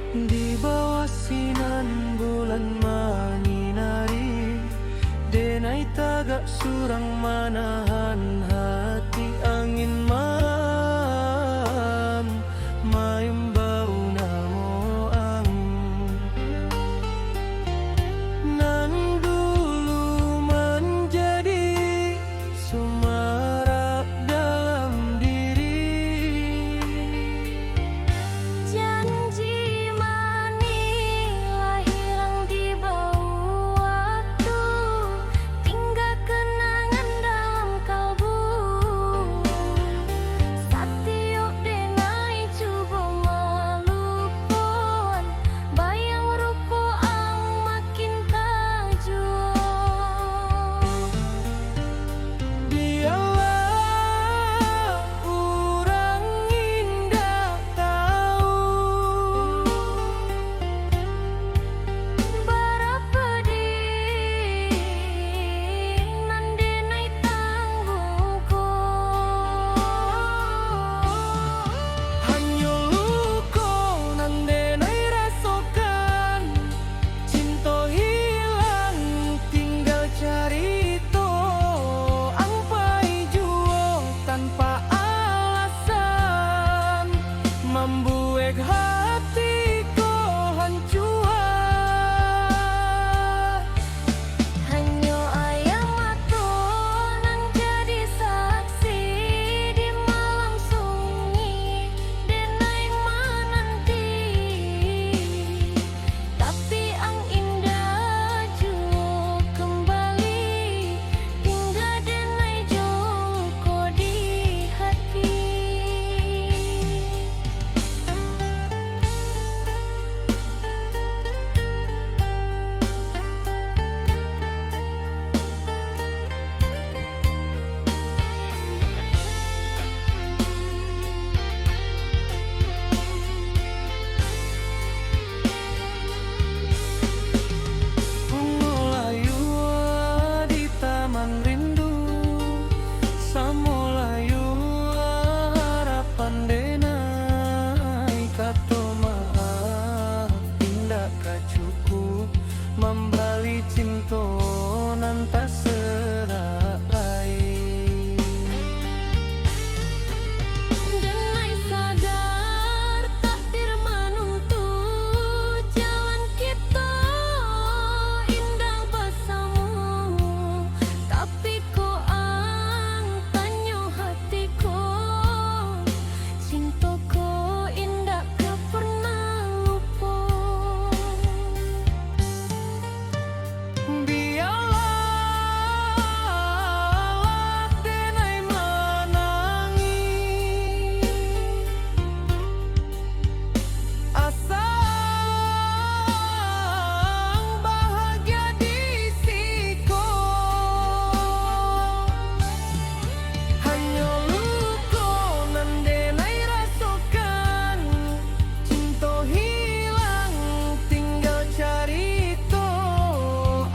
Di bawah sinar bulan menyinari, denai tagak surang manahan hati angin malam maimbau namo ang nan dulu menjadi semarak dalam diri. Janji manilah hilang di bau waktu, tinggal kenangan dalam kalbu. Satiok denai cuba melupon, bayang rupo ang makin tajua. Biarlah orang indah tahu Berapa di nandenai tanggungku. hanya luka nan denai rasakan, cinta hilang tinggal cerita ampai jua tanpa alasan membuat hatiku hancur. Hanya ayam matu nan jadi saksi di malam sunyi denai menanti. Tapi ang indah jua kembali, tinggal denai joko di hati. Mulayu di taman rindu, samulayu harapan denai kata maaf tindak cukup membali cinta nan tak serai. Denai sadar takdir menuntut jalan kita indah bersama, tapi kau ang tanya hatiku, cintaku indah kau pernah lupa. Biarlah denai menangis, asal bahagia di siko. Hanya luka nan denai rasakan, cinta hilang tinggal cerita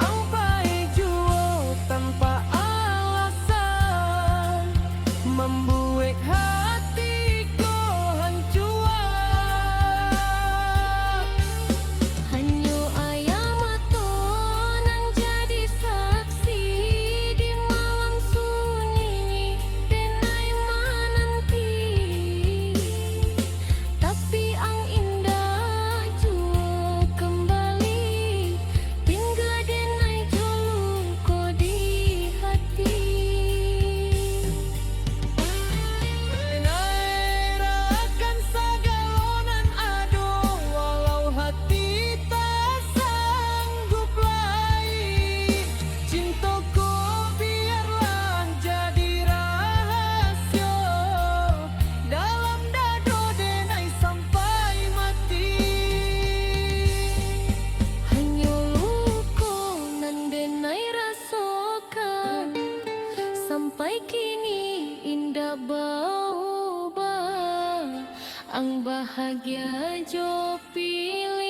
ampai jua tanpa alasan membuat hatiku hancur. Hanya ayam matu nan jadi saksi di malam sunyi denai menanti. Tapi ang indah jua kembali, tinggal denai joluko di hati. Denai rakan sagalonan aduh, walau hati tak sanggup lagi, cintaku biarlah jadi rahasia dalam dado denai sampai mati. Hanya luka nan denai rasakan, sampai kini indah berubah. Ang bahagia jo pilih